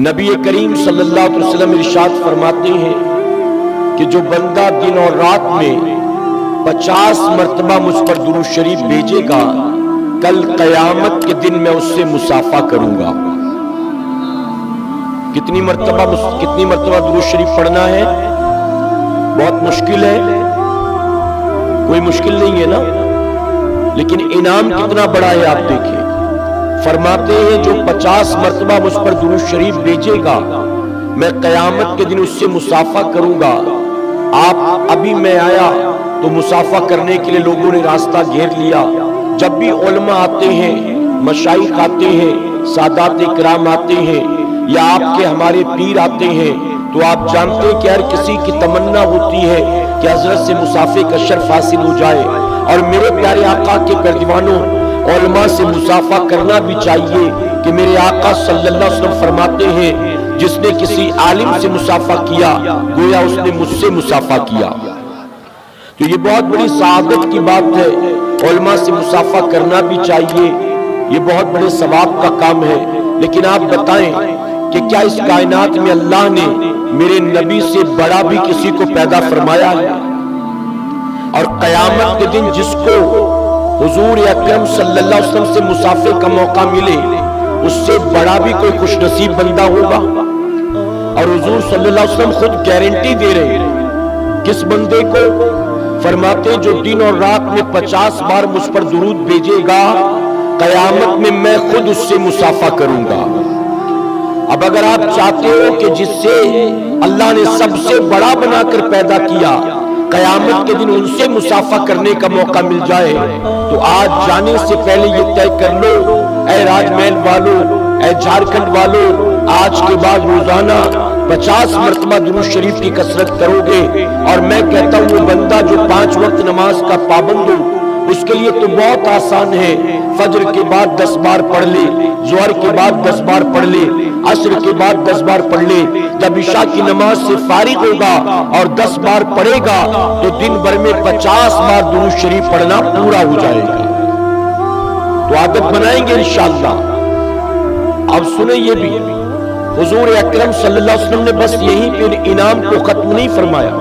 نبی کریم صلی اللہ علیہ وسلم ارشاد فرماتے ہیں کہ جو بندہ دن اور رات میں 50 مرتبہ مجھ پر درود شریف بھیجے گا، کل قیامت کے دن میں اس سے مصافحہ کروں گا۔ کتنی مرتبہ درود شریف پڑھنا ہے؟ بہت مشکل ہے، کوئی مشکل نہیں ہے نا، لیکن انعام کتنا بڑا ہے آپ دیکھیں۔ فرماتے ہیں جو 50 مرتبہ مجھ پر درود شریف بھیجے گا، میں قیامت کے دن اس سے مصافحہ کروں گا۔ آپ ابھی میں آیا تو مصافحہ کرنے کے لیے لوگوں نے راستہ گھیر لیا۔ جب بھی علماء آتے ہیں، مشائخ آتے ہیں، سادات کرام آتے ہیں، یا آپ کے ہمارے پیر آتے ہیں، تو آپ جانتے ہیں کہ ہر کسی کی تمنا ہوتی ہے کہ حضرت سے مصافحے کا شرف حاصل ہو جائے۔ اور میرے پیارے آقا کے پردیوانوں، علماء سے مصافحہ کرنا بھی چاہیے کہ میرے آقا صلی اللہ علیہ وسلم فرماتے ہیں جس نے کسی عالم سے مصافحہ کیا گویا اس نے مجھ سے مصافحہ کیا۔ تو یہ بہت بڑی سعادت کی بات ہے، علماء سے مصافحہ کرنا بھی چاہیے، یہ بہت بڑے ثواب کا کام ہے۔ لیکن آپ بتائیں کہ کیا اس کائنات میں اللہ نے میرے نبی سے بڑا بھی کسی کو پیدا فرمایا ہے؟ اور قیامت کے دن جس کو حضور اکرم صلی اللہ علیہ وسلم سے مصافحے کا موقع ملے، اس سے بڑا بھی کوئی خوش نصیب بندہ ہوگا؟ اور حضور صلی اللہ علیہ وسلم خود گارنٹی دے رہے ہیں کس بندے کو؟ فرماتے جو دن اور رات میں 50 بار مجھ پر درود بھیجے گا، قیامت میں میں خود اس سے مصافحہ کروں گا۔ اب اگر آپ چاہتے ہو کہ جس سے اللہ نے سب سے بڑا بنا کر پیدا کیا، قیامت کے دن ان سے مصافحہ کرنے کا موقع مل جائے، تو آج جانے سے پہلے یہ طے کر لو، اے راج محل والو، اے جھارکھنڈ والو، آج کے بعد روزانہ 50 مرتبہ درود شریف کی کثرت کرو گے۔ اور میں کہتا ہوں وہ بندہ جو 5 وقت نماز کا پابند ہو، اس کے لیے تو بہت آسان ہے، فجر کے بعد 10 بار پڑھ لے، ظہر کے بعد 10 بار پڑھ لے، عصر کے بعد 10 بار پڑھ لے۔ جب عشاء کی نماز سے فارغ ہوگا اور 10 بار پڑھے گا تو دن بھر میں 50 بار درود شریف پڑھنا پورا ہو جائے گا۔ تو عادت بنائیں گے انشاءاللہ۔ اب سنیں یہ بھی، حضور اکرم صلی اللہ علیہ وسلم نے بس یہیں پہ انعام کو ختم نہیں فرمایا،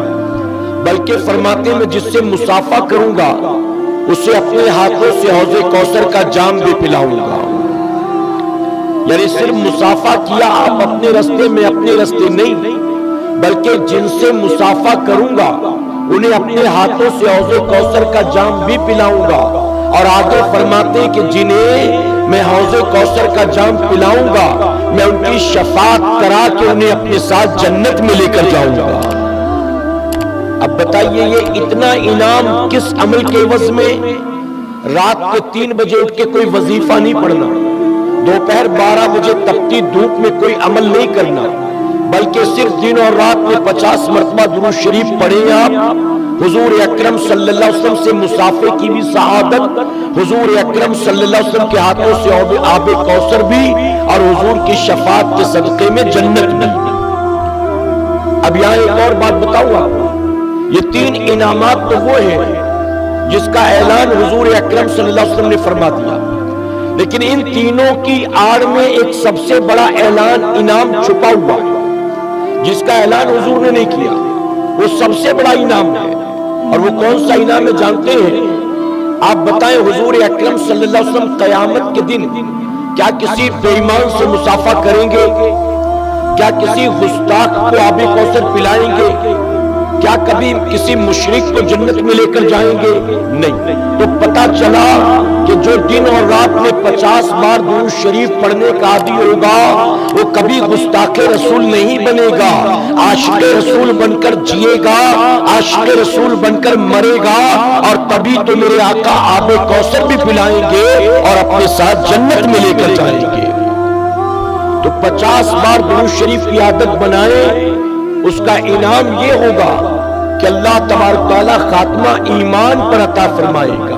بلکہ فرماتے میں جس سے مصافحہ کروں گا اسے اپنے ہاتھوں سے حوض کوثر کا جام بھی پلاؤں گا۔ یعنی صرف مصافحہ کیا آپ اپنے رستے میں، اپنے رستے نہیں، بلکہ جن سے مصافحہ کروں گا انہیں اپنے ہاتھوں سے حوض کوثر کا جام بھی پلاؤں گا۔ اور آگے فرماتے کہ جنہیں میں حوض کوثر کا جام پلاؤں گا، میں ان کی شفاعت کرا کے انہیں اپنے ساتھ جنت میں لے کر جاؤں گا۔ اب بتائیے یہ اتنا انعام کس عمل کے عوض میں؟ رات کے 3 بجے اٹھ کے کوئی وظیفہ نہیں پڑھنا، دوپہر 12 بجے تپتی دھوپ میں کوئی عمل نہیں کرنا، بلکہ صرف دن اور رات میں 50 مرتبہ درود شریف پڑھیں آپ۔ حضور اکرم صلی اللہ علیہ وسلم سے مصافحے کی بھی سعادت، حضور اکرم صلی اللہ علیہ وسلم کے ہاتھوں سے آب کوثر بھی، اور حضور کی شفاعت کے صدقے میں جنت بھی۔ اب یہاں ایک اور بات بتاؤں آپ، یہ 3 انعامات تو وہ ہیں جس کا اعلان حضور اکرم صلی اللہ علیہ وسلم نے فرما دیا، لیکن ان تینوں کی آڑ میں ایک سب سے بڑا اعلان انعام چھپا ہوا ہے جس کا اعلان حضور نے نہیں کیا، وہ سب سے بڑا انعام ہے۔ اور وہ کون سا انعام ہے جانتے ہیں؟ آپ بتائیں حضور اکرم صلی اللہ علیہ وسلم قیامت کے دن کیا کسی بے ایمان سے مصافحہ کریں گے؟ کیا کسی گستاخ کو آب کوثر پلائیں گے؟ کیا کبھی کسی مشرک کو جنت میں لے کر جائیں گے؟ نہیں۔ تو پتا چلا کہ جو دن اور رات میں 50 بار درود شریف پڑھنے کا عادی ہوگا وہ کبھی گستاخ رسول نہیں بنے گا، عاشق رسول بن کر جیے گا، عاشق رسول بن کر مرے گا، اور تبھی تو میرے آقا آب کوثر بھی پلائیں گے اور اپنے ساتھ جنت میں لے کر جائیں گے۔ تو 50 بار درود شریف کی عادت بنائیں، اس کا انعام یہ ہوگا کہ اللہ تبارک و تعالیٰ خاتمہ ایمان پر عطا فرمائے گا۔